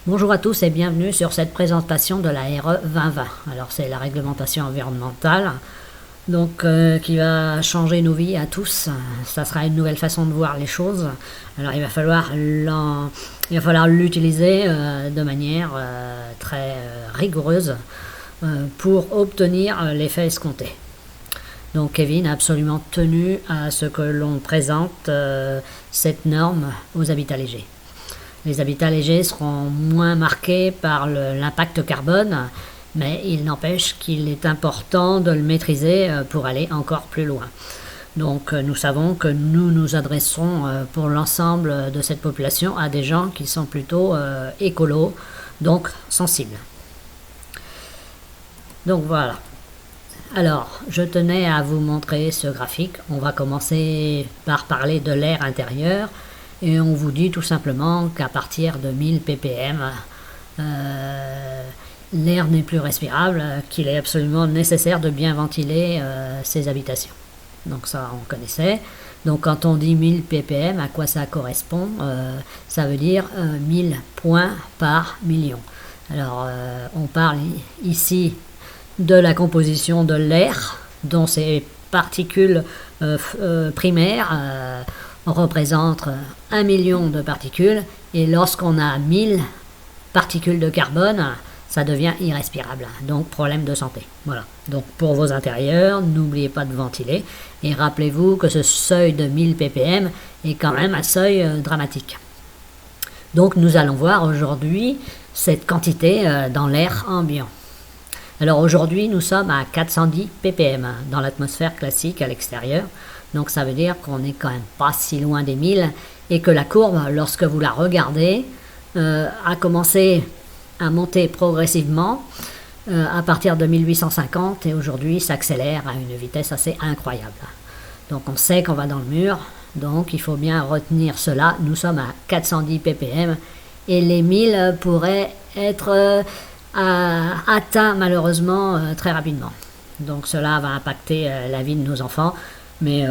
Bonjour à tous et bienvenue sur cette présentation de la RE 2020. Alors c'est la réglementation environnementale qui va changer nos vies à tous. Ça sera une nouvelle façon de voir les choses. Alors il va falloir l'utiliser de manière très rigoureuse pour obtenir l'effet escompté. Donc Kevin a absolument tenu à ce que l'on présente cette norme aux habitats légers. Les habitats légers seront moins marqués par l'impact carbone, mais il n'empêche qu'il est important de le maîtriser pour aller encore plus loin. Donc nous savons que nous nous adresserons pour l'ensemble de cette population à des gens qui sont plutôt écolos, donc sensibles. Donc voilà. Alors, je tenais à vous montrer ce graphique. On va commencer par parler de l'air intérieur. Et on vous dit tout simplement qu'à partir de 1000 ppm, l'air n'est plus respirable, qu'il est absolument nécessaire de bien ventiler ces habitations. Donc ça, on connaissait. Donc quand on dit 1000 ppm, à quoi ça correspond? Ça veut dire 1000 points par million. Alors, on parle ici de la composition de l'air, dont ces particules primaires représente 1 million de particules, et lorsqu'on a 1000 particules de carbone, ça devient irrespirable, donc problème de santé. Voilà. Donc pour vos intérieurs, n'oubliez pas de ventiler, et rappelez-vous que ce seuil de 1000 ppm est quand même un seuil dramatique. Donc nous allons voir aujourd'hui cette quantité dans l'air ambiant. Alors aujourd'hui, nous sommes à 410 ppm dans l'atmosphère classique à l'extérieur. Donc ça veut dire qu'on n'est quand même pas si loin des 1000 et que la courbe, lorsque vous la regardez, a commencé à monter progressivement à partir de 1850 et aujourd'hui s'accélère à une vitesse assez incroyable. Donc on sait qu'on va dans le mur, donc il faut bien retenir cela. Nous sommes à 410 ppm et les 1000 pourraient être atteints malheureusement très rapidement. Donc cela va impacter la vie de nos enfants. Mais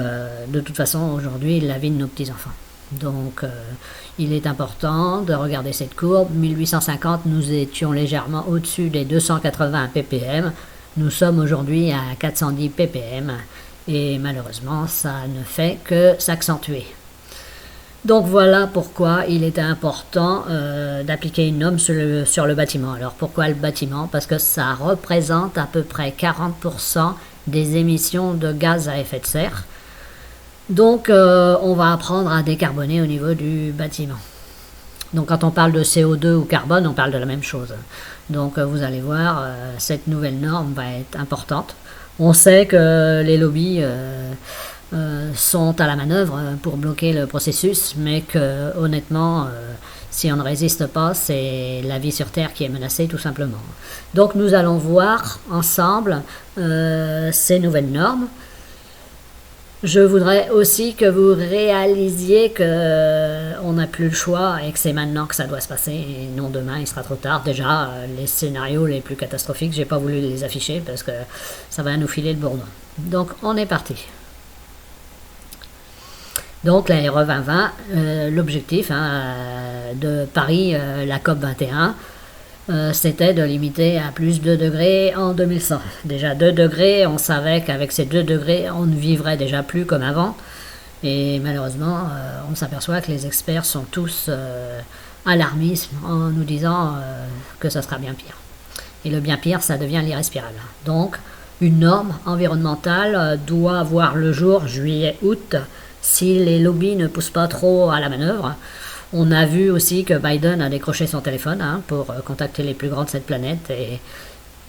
de toute façon, aujourd'hui, la vie de nos petits-enfants. Donc, il est important de regarder cette courbe. 1850, nous étions légèrement au-dessus des 280 ppm. Nous sommes aujourd'hui à 410 ppm. Et malheureusement, ça ne fait que s'accentuer. Donc voilà pourquoi il était important d'appliquer une norme sur le bâtiment. Alors pourquoi le bâtiment? Parce que ça représente à peu près 40% des émissions de gaz à effet de serre. Donc on va apprendre à décarboner au niveau du bâtiment. Donc quand on parle de CO2 ou carbone, on parle de la même chose. Donc vous allez voir, cette nouvelle norme va être importante. On sait que les lobbies sont à la manœuvre pour bloquer le processus, mais que honnêtement, si on ne résiste pas, c'est la vie sur Terre qui est menacée tout simplement. Donc nous allons voir ensemble ces nouvelles normes. Je voudrais aussi que vous réalisiez qu'on n'a plus le choix et que c'est maintenant que ça doit se passer et non demain, il sera trop tard. Déjà, les scénarios les plus catastrophiques, j'ai pas voulu les afficher parce que ça va nous filer le bourdon. Donc on est parti. Donc la RE 2020, l'objectif de Paris, la COP 21, c'était de limiter à plus 2 degrés en 2100. Déjà 2 degrés, on savait qu'avec ces 2 degrés, on ne vivrait déjà plus comme avant. Et malheureusement, on s'aperçoit que les experts sont tous alarmistes en nous disant que ça sera bien pire. Et le bien pire, ça devient l'irrespirable. Donc, une norme environnementale doit voir le jour juillet-août si les lobbies ne poussent pas trop à la manœuvre. On a vu aussi que Biden a décroché son téléphone pour contacter les plus grands de cette planète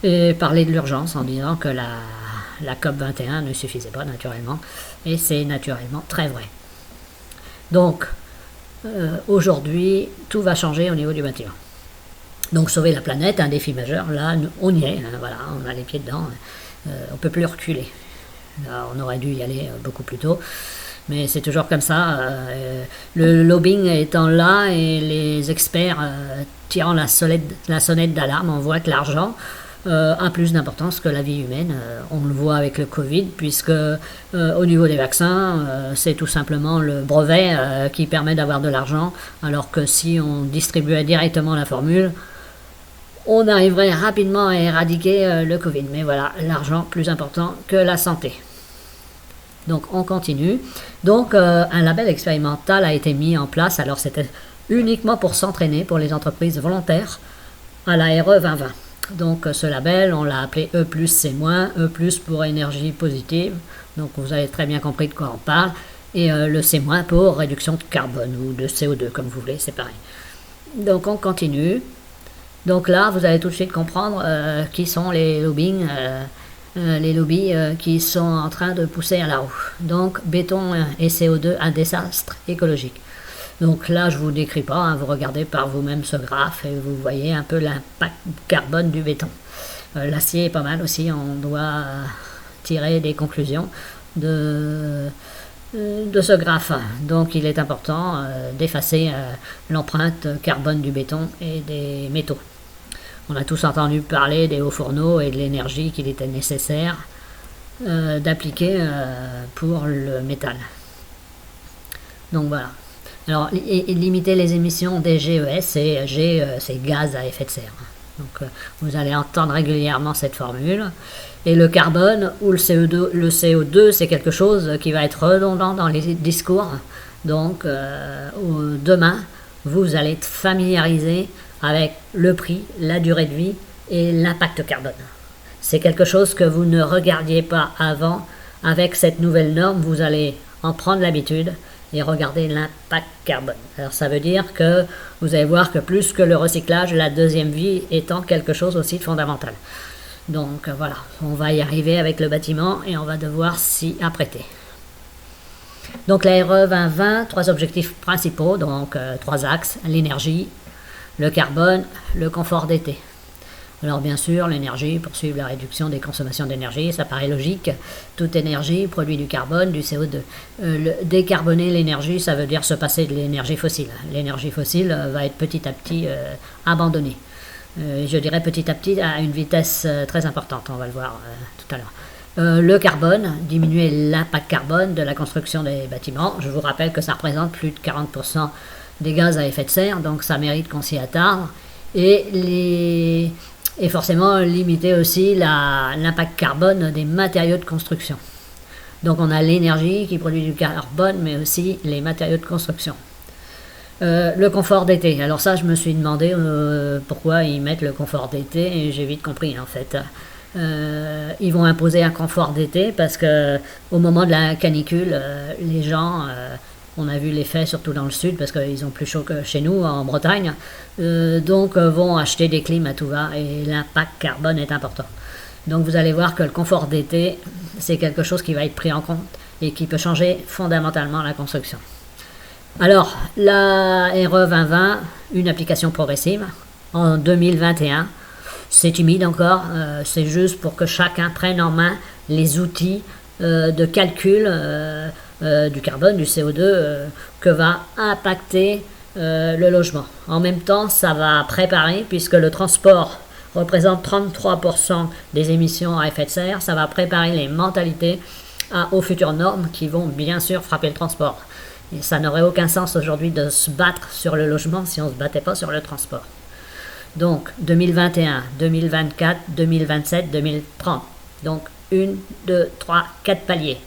et parler de l'urgence en disant que la COP 21 ne suffisait pas naturellement. Et c'est naturellement très vrai. Donc, aujourd'hui, tout va changer au niveau du bâtiment. Donc, sauver la planète, un défi majeur. Là, on y est. Voilà, on a les pieds dedans. On ne peut plus reculer. Là, on aurait dû y aller beaucoup plus tôt. Mais c'est toujours comme ça, le lobbying étant là et les experts tirant la sonnette d'alarme, on voit que l'argent a plus d'importance que la vie humaine. On le voit avec le Covid, puisque au niveau des vaccins, c'est tout simplement le brevet qui permet d'avoir de l'argent, alors que si on distribuait directement la formule, on arriverait rapidement à éradiquer le Covid. Mais voilà, l'argent plus important que la santé. Donc on continue. Donc un label expérimental a été mis en place. Alors c'était uniquement pour s'entraîner pour les entreprises volontaires à la RE 2020. Donc ce label, on l'a appelé E+, C-, E+, pour énergie positive. Donc vous avez très bien compris de quoi on parle. Et le C- pour réduction de carbone ou de CO2, comme vous voulez, c'est pareil. Donc on continue. Donc là, vous allez tout de suite comprendre qui sont les lobbying, les lobbies qui sont en train de pousser à la roue. Donc béton et CO2, un désastre écologique. Donc là, je ne vous décris pas, hein, vous regardez par vous-même ce graphe et vous voyez un peu l'impact carbone du béton. L'acier est pas mal aussi, on doit tirer des conclusions de ce graphe. Donc il est important d'effacer l'empreinte carbone du béton et des métaux. On a tous entendu parler des hauts fourneaux et de l'énergie qu'il était nécessaire d'appliquer pour le métal. Donc voilà. Alors, limiter les émissions des GES, et G, c'est gaz à effet de serre. Donc, vous allez entendre régulièrement cette formule. Et le carbone ou le CO2, c'est quelque chose qui va être redondant dans les discours. Donc, demain, vous allez être familiarisé avec le prix, la durée de vie et l'impact carbone. C'est quelque chose que vous ne regardiez pas avant. Avec cette nouvelle norme, vous allez en prendre l'habitude et regarder l'impact carbone. Alors ça veut dire que vous allez voir que plus que le recyclage, la deuxième vie étant quelque chose aussi de fondamental. Donc voilà, on va y arriver avec le bâtiment et on va devoir s'y apprêter. Donc la RE 2020, 3 objectifs principaux, donc 3 axes, l'énergie, le carbone, le confort d'été. Alors bien sûr, l'énergie, poursuivre la réduction des consommations d'énergie, ça paraît logique. Toute énergie produit du carbone, du CO2. Décarboner l'énergie, ça veut dire se passer de l'énergie fossile. L'énergie fossile va être petit à petit abandonnée. Je dirais petit à petit à une vitesse très importante, on va le voir tout à l'heure. Le carbone, diminuer l'impact carbone de la construction des bâtiments. Je vous rappelle que ça représente plus de 40% des gaz à effet de serre, donc ça mérite qu'on s'y attarde. Et forcément limiter aussi l'impact carbone des matériaux de construction. Donc on a l'énergie qui produit du carbone, mais aussi les matériaux de construction. Le confort d'été. Alors ça, je me suis demandé pourquoi ils mettent le confort d'été, et j'ai vite compris en fait. Ils vont imposer un confort d'été parce que au moment de la canicule, les gens... on a vu l'effet surtout dans le sud parce qu'ils ont plus chaud que chez nous en Bretagne, donc vont acheter des clims à tout va et l'impact carbone est important. Donc vous allez voir que le confort d'été, c'est quelque chose qui va être pris en compte et qui peut changer fondamentalement la construction. Alors, la RE 2020, une application progressive en 2021, c'est timide encore, c'est juste pour que chacun prenne en main les outils de calcul du carbone, du CO2 que va impacter le logement. En même temps, ça va préparer, puisque le transport représente 33% des émissions à effet de serre, ça va préparer les mentalités aux futures normes qui vont bien sûr frapper le transport. Et ça n'aurait aucun sens aujourd'hui de se battre sur le logement si on ne se battait pas sur le transport. Donc 2021, 2024, 2027, 2030. Donc 1, 2, 3, 4 paliers.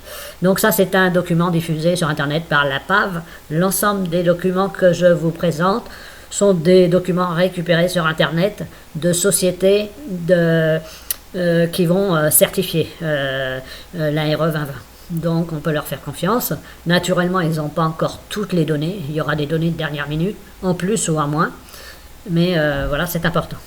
Donc ça, c'est un document diffusé sur Internet par la PAV. L'ensemble des documents que je vous présente sont des documents récupérés sur Internet de sociétés qui vont certifier la RE 2020. Donc on peut leur faire confiance. Naturellement, ils n'ont pas encore toutes les données. Il y aura des données de dernière minute, en plus ou en moins. Mais voilà, c'est important.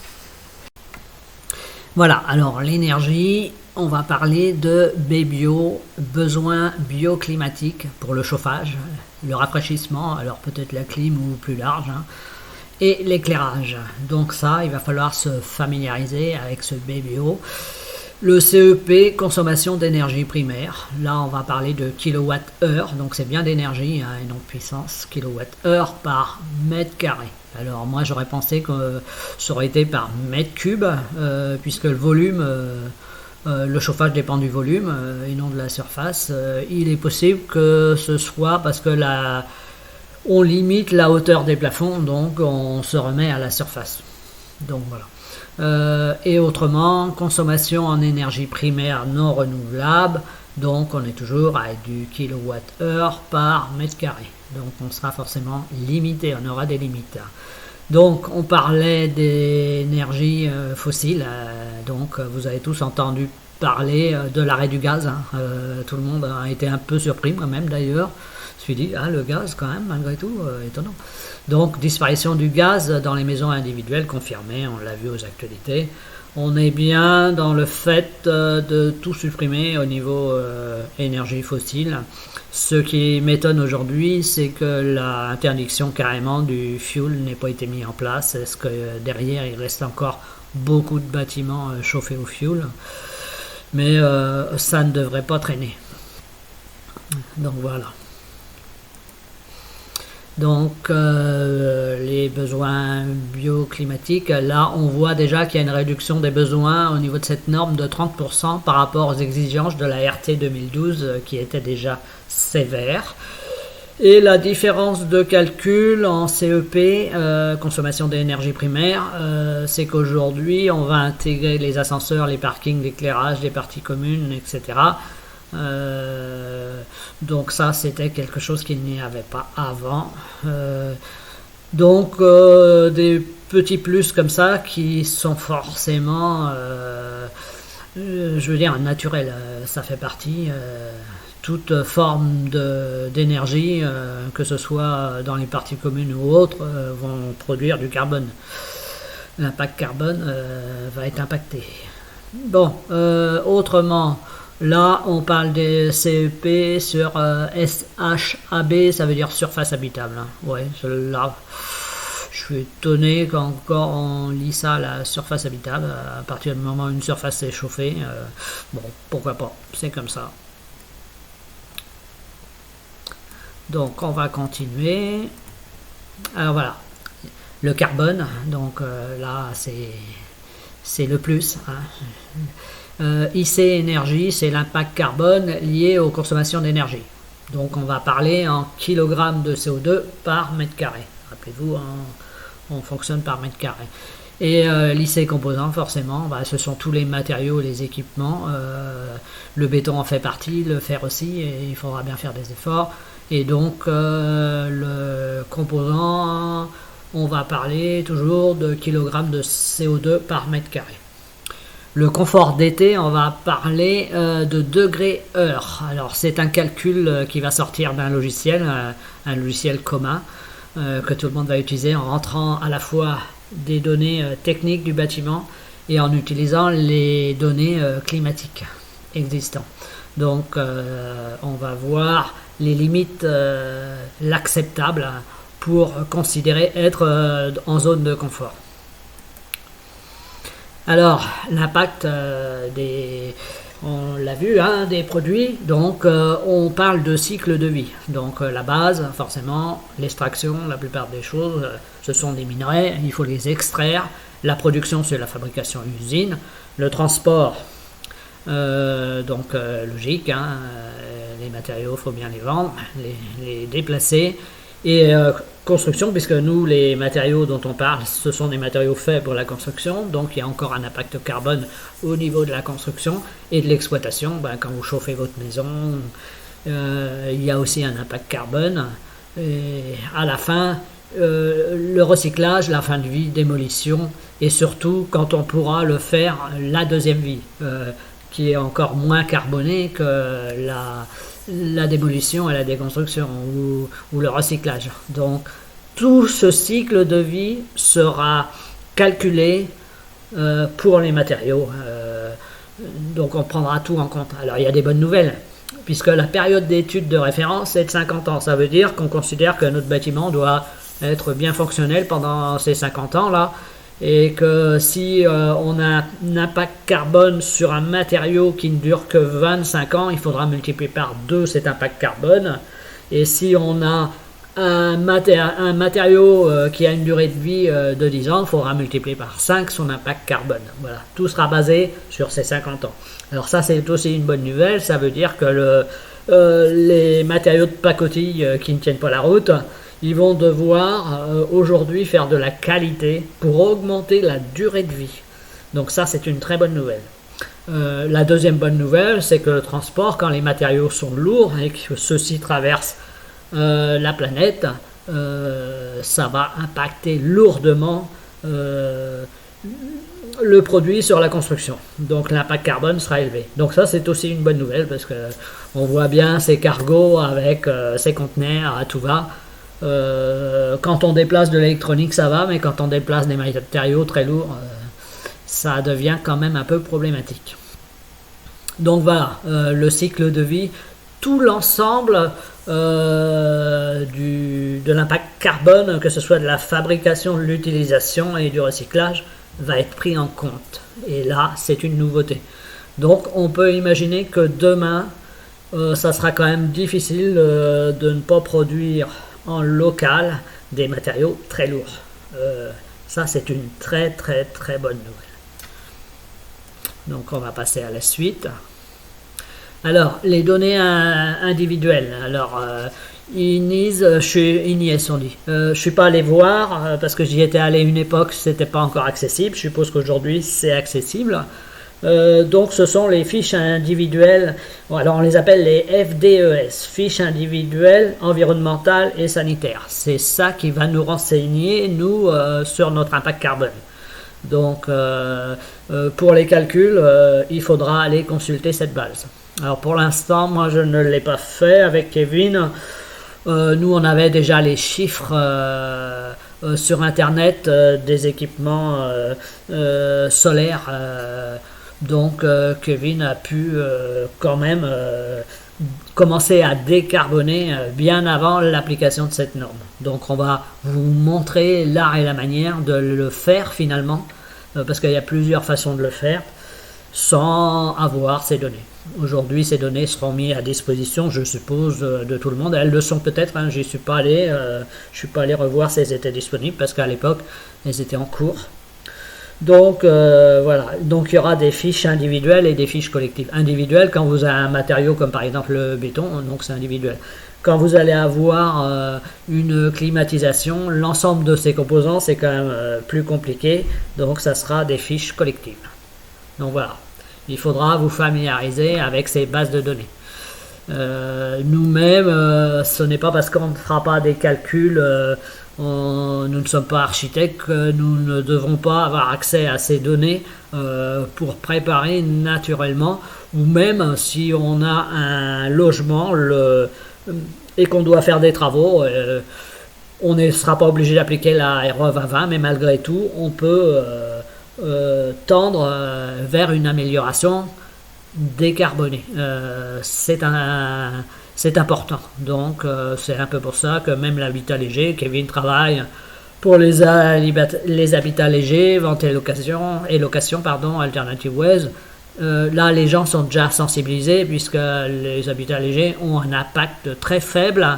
Voilà, alors l'énergie, on va parler de BBio, besoins bioclimatiques pour le chauffage, le rafraîchissement, alors peut-être la clim ou plus large, hein, et l'éclairage. Donc ça, il va falloir se familiariser avec ce BBio. Le CEP, consommation d'énergie primaire. Là, on va parler de kilowattheure, donc c'est bien d'énergie hein, et non de puissance, kilowattheure par mètre carré. Alors moi j'aurais pensé que ça aurait été par mètre cube, puisque le volume, le chauffage dépend du volume et non de la surface. Il est possible que ce soit parce que on limite la hauteur des plafonds, donc on se remet à la surface. Donc voilà. Et autrement, consommation en énergie primaire non renouvelable, donc on est toujours à du kilowattheure par mètre carré. Donc on sera forcément limité, on aura des limites. Donc on parlait d'énergie fossile, donc vous avez tous entendu parler de l'arrêt du gaz. Tout le monde a été un peu surpris, moi-même d'ailleurs. Je me suis dit, le gaz quand même, malgré tout, étonnant. Donc disparition du gaz dans les maisons individuelles confirmée, on l'a vu aux actualités. On est bien dans le fait de tout supprimer au niveau énergie fossile. Ce qui m'étonne aujourd'hui, c'est que l'interdiction carrément du fuel n'ait pas été mise en place. Est-ce que derrière, il reste encore beaucoup de bâtiments chauffés au fuel? Mais ça ne devrait pas traîner. Donc voilà. Donc les besoins bioclimatiques, là on voit déjà qu'il y a une réduction des besoins au niveau de cette norme de 30% par rapport aux exigences de la RT 2012 qui était déjà sévère. Et la différence de calcul en CEP, consommation d'énergie primaire, c'est qu'aujourd'hui on va intégrer les ascenseurs, les parkings, l'éclairage, les parties communes, etc. Donc ça c'était quelque chose qu'il n'y avait pas avant. Donc des petits plus comme ça qui sont forcément je veux dire naturels. Ça fait partie. Toute forme d'énergie, que ce soit dans les parties communes ou autres, vont produire du carbone. L'impact carbone va être impacté. Bon, autrement, là on parle des CEP sur SHAB, ça veut dire surface habitable. Ouais, là, je suis étonné qu'encore on lit ça, la surface habitable, à partir du moment où une surface est chauffée. Bon, pourquoi pas, c'est comme ça. Donc on va continuer. Alors voilà, le carbone, donc là c'est le plus. IC énergie, c'est l'impact carbone lié aux consommations d'énergie. Donc on va parler en kilogrammes de CO2 par mètre carré. Rappelez-vous, on fonctionne par mètre carré. Et l'IC composant, forcément, ce sont tous les matériaux, les équipements. Le béton en fait partie, le fer aussi, et il faudra bien faire des efforts. Et donc le composant, on va parler toujours de kilogrammes de CO2 par mètre carré. Le confort d'été, on va parler de degrés heure. Alors c'est un calcul qui va sortir d'un logiciel, un logiciel commun que tout le monde va utiliser en rentrant à la fois des données techniques du bâtiment et en utilisant les données climatiques existantes. Donc on va voir les limites, l'acceptable pour considérer être en zone de confort. Alors, l'impact on l'a vu, des produits, donc on parle de cycle de vie. Donc la base, forcément, l'extraction, la plupart des choses, ce sont des minerais, il faut les extraire. La production, c'est la fabrication usine. Le transport, logique, les matériaux, il faut bien les vendre, les déplacer. Et construction, puisque nous, les matériaux dont on parle, ce sont des matériaux faits pour la construction, donc il y a encore un impact carbone au niveau de la construction et de l'exploitation. Quand vous chauffez votre maison, il y a aussi un impact carbone. Et à la fin, le recyclage, la fin de vie, démolition, et surtout quand on pourra le faire la deuxième vie, qui est encore moins carbonée que la démolition et la déconstruction ou le recyclage. Donc tout ce cycle de vie sera calculé pour les matériaux. Donc on prendra tout en compte. Alors il y a des bonnes nouvelles, puisque la période d'étude de référence est de 50 ans. Ça veut dire qu'on considère que notre bâtiment doit être bien fonctionnel pendant ces 50 ans-là, et que si on a un impact carbone sur un matériau qui ne dure que 25 ans, il faudra multiplier par 2 cet impact carbone. Et si on a un matériau qui a une durée de vie de 10 ans, il faudra multiplier par 5 son impact carbone. Voilà, tout sera basé sur ces 50 ans. Alors ça, c'est aussi une bonne nouvelle, ça veut dire que les matériaux de pacotille qui ne tiennent pas la route, ils vont devoir aujourd'hui faire de la qualité pour augmenter la durée de vie. Donc ça, c'est une très bonne nouvelle. La deuxième bonne nouvelle, c'est que le transport, quand les matériaux sont lourds et que ceux-ci traversent la planète, ça va impacter lourdement le produit sur la construction. Donc l'impact carbone sera élevé. Donc ça, c'est aussi une bonne nouvelle parce que on voit bien ces cargos avec ces conteneurs à tout va. Quand on déplace de l'électronique, ça va, mais quand on déplace des matériaux très lourds, ça devient quand même un peu problématique. Donc voilà, le cycle de vie, tout l'ensemble de l'impact carbone, que ce soit de la fabrication, de l'utilisation et du recyclage, va être pris en compte. Et là, c'est une nouveauté. Donc on peut imaginer que demain, ça sera quand même difficile de ne pas produire en local des matériaux très lourds. Ça, c'est une très très très bonne nouvelle. Donc on va passer à la suite. Alors, les données individuelles. Alors, INIS, on dit. Je suis pas allé voir parce que j'y étais allé une époque, c'était pas encore accessible. Je suppose qu'aujourd'hui c'est accessible. Donc, ce sont les fiches individuelles. Bon, alors, on les appelle les FDES, fiches individuelles, environnementales et sanitaires. C'est ça qui va nous renseigner, nous, sur notre impact carbone. Donc, pour les calculs, il faudra aller consulter cette base. Alors, pour l'instant, moi, je ne l'ai pas fait avec Kevin. Nous, on avait déjà les chiffres sur Internet des équipements solaires. Donc, Kevin a pu quand même commencer à décarboner bien avant l'application de cette norme. Donc, on va vous montrer l'art et la manière de le faire finalement, parce qu'il y a plusieurs façons de le faire sans avoir ces données. Aujourd'hui, ces données seront mises à disposition, je suppose, de tout le monde. Elles le sont peut-être, hein, je suis pas allé revoir si elles étaient disponibles, parce qu'à l'époque, elles étaient en cours. Donc, voilà. Donc, il y aura des fiches individuelles et des fiches collectives. Individuelles, quand vous avez un matériau comme par exemple le béton, donc c'est individuel. Quand vous allez avoir une climatisation, l'ensemble de ces composants, c'est quand même plus compliqué. Donc, ça sera des fiches collectives. Donc, voilà. Il faudra vous familiariser avec ces bases de données. Nous-mêmes, ce n'est pas parce qu'on ne fera pas des calculs, nous ne sommes pas architectes, que nous ne devons pas avoir accès à ces données pour préparer naturellement, ou même si on a un logement et qu'on doit faire des travaux, on ne sera pas obligé d'appliquer la RE 2020, mais malgré tout, on peut tendre vers une amélioration décarbonée. C'est important. Donc, c'est un peu pour ça que même l'habitat léger, Kevin travaille pour les habitats légers, vente et location, Alternative Ways. Là, les gens sont déjà sensibilisés puisque les habitats légers ont un impact très faible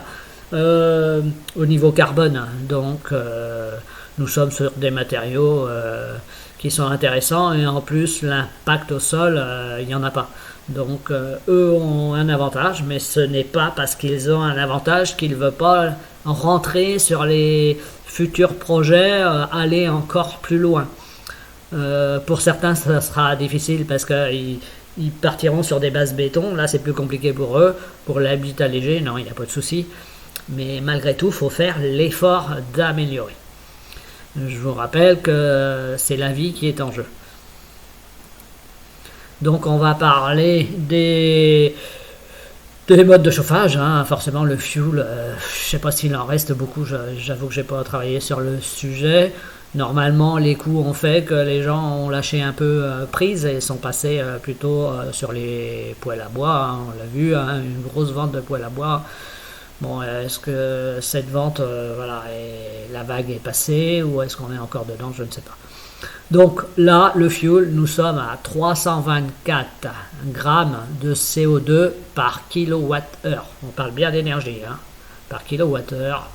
au niveau carbone. Donc, nous sommes sur des matériaux qui sont intéressants et en plus l'impact au sol, il n'y en a pas. Donc eux ont un avantage, mais ce n'est pas parce qu'ils ont un avantage qu'ils ne veulent pas rentrer sur les futurs projets, aller encore plus loin. Pour certains, ça sera difficile parce qu'ils partiront sur des bases béton. Là, c'est plus compliqué pour eux. Pour l'habitat léger, non, il n'y a pas de souci. Mais malgré tout, il faut faire l'effort d'améliorer. Je vous rappelle que c'est la vie qui est en jeu. Donc on va parler des modes de chauffage, hein. Forcément le fuel, je ne sais pas s'il en reste beaucoup, j'avoue que je n'ai pas travaillé sur le sujet. Normalement les coûts ont fait que les gens ont lâché un peu prise et sont passés plutôt sur les poêles à bois, hein. On l'a vu, hein, une grosse vente de poêles à bois. Bon, est-ce que cette vente, la vague est passée ou est-ce qu'on est encore dedans? Je ne sais pas. Donc là, le fuel, nous sommes à 324 grammes de CO2 par kilowattheure. On parle bien d'énergie, hein, par kilowattheure.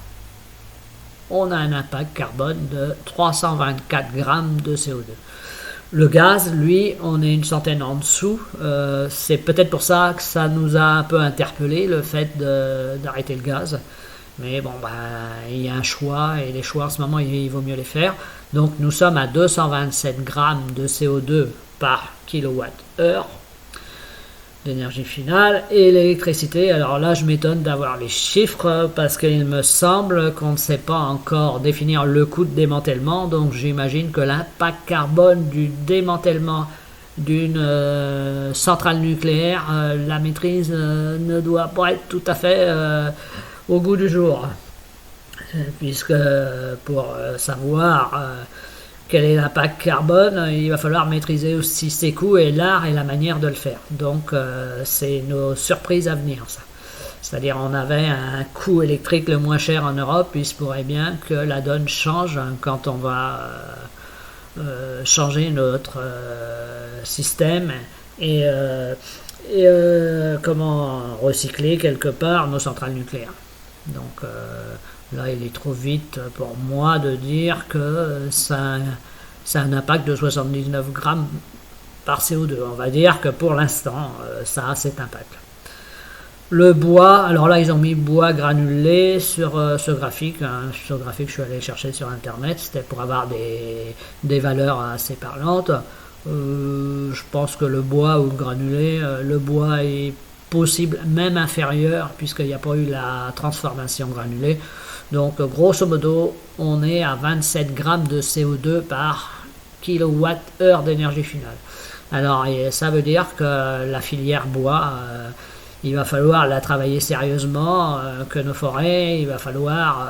on a un impact carbone de 324 grammes de CO2. Le gaz, lui, on est une centaine en dessous. C'est peut-être pour ça que ça nous a un peu interpellé, le fait d'arrêter le gaz. Mais bon, il y a un choix, et les choix en ce moment, il vaut mieux les faire. Donc nous sommes à 227 grammes de CO2 par kilowattheure d'énergie finale. Et l'électricité, alors là je m'étonne d'avoir les chiffres parce qu'il me semble qu'on ne sait pas encore définir le coût de démantèlement, donc j'imagine que l'impact carbone du démantèlement d'une centrale nucléaire, la maîtrise ne doit pas être tout à fait au goût du jour, puisque pour savoir quel est l'impact carbone, il va falloir maîtriser aussi ses coûts et l'art et la manière de le faire. Donc c'est nos surprises à venir, ça. C'est-à-dire on avait un coût électrique le moins cher en Europe, il se pourrait bien que la donne change quand on va changer notre système et comment recycler quelque part nos centrales nucléaires. Donc là, il est trop vite pour moi de dire que ça a un impact de 79 grammes par CO2. On va dire que pour l'instant, ça a cet impact. Le bois, alors là, ils ont mis bois granulé sur ce graphique. Ce graphique, je suis allé chercher sur Internet. C'était pour avoir des valeurs assez parlantes. Je pense que le bois ou le granulé, le bois est possible même inférieur puisqu'il n'y a pas eu la transformation granulée. Donc grosso modo on est à 27 grammes de CO2 par kilowattheure d'énergie finale. Alors ça veut dire que la filière bois, il va falloir la travailler sérieusement, que nos forêts, il va falloir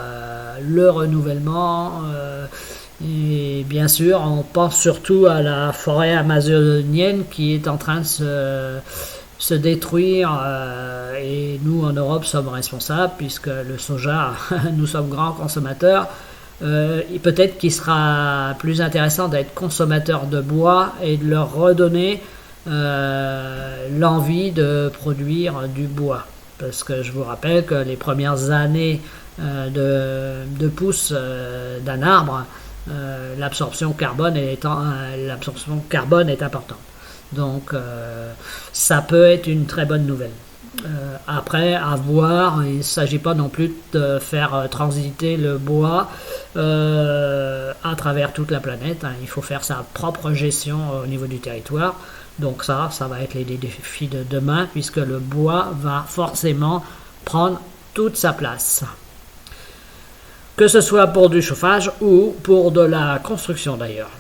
le renouvellement. Et bien sûr, on pense surtout à la forêt amazonienne qui est en train de se détruire et nous en Europe sommes responsables puisque le soja, nous sommes grands consommateurs. Peut-être qu'il sera plus intéressant d'être consommateur de bois et de leur redonner l'envie de produire du bois. Parce que je vous rappelle que les premières années de pousse d'un arbre, l'absorption carbone est importante. Donc ça peut être une très bonne nouvelle. Après, à voir, il ne s'agit pas non plus de faire transiter le bois à travers toute la planète. Il faut faire sa propre gestion au niveau du territoire. Donc ça va être les défis de demain, puisque le bois va forcément prendre toute sa place. Que ce soit pour du chauffage ou pour de la construction d'ailleurs.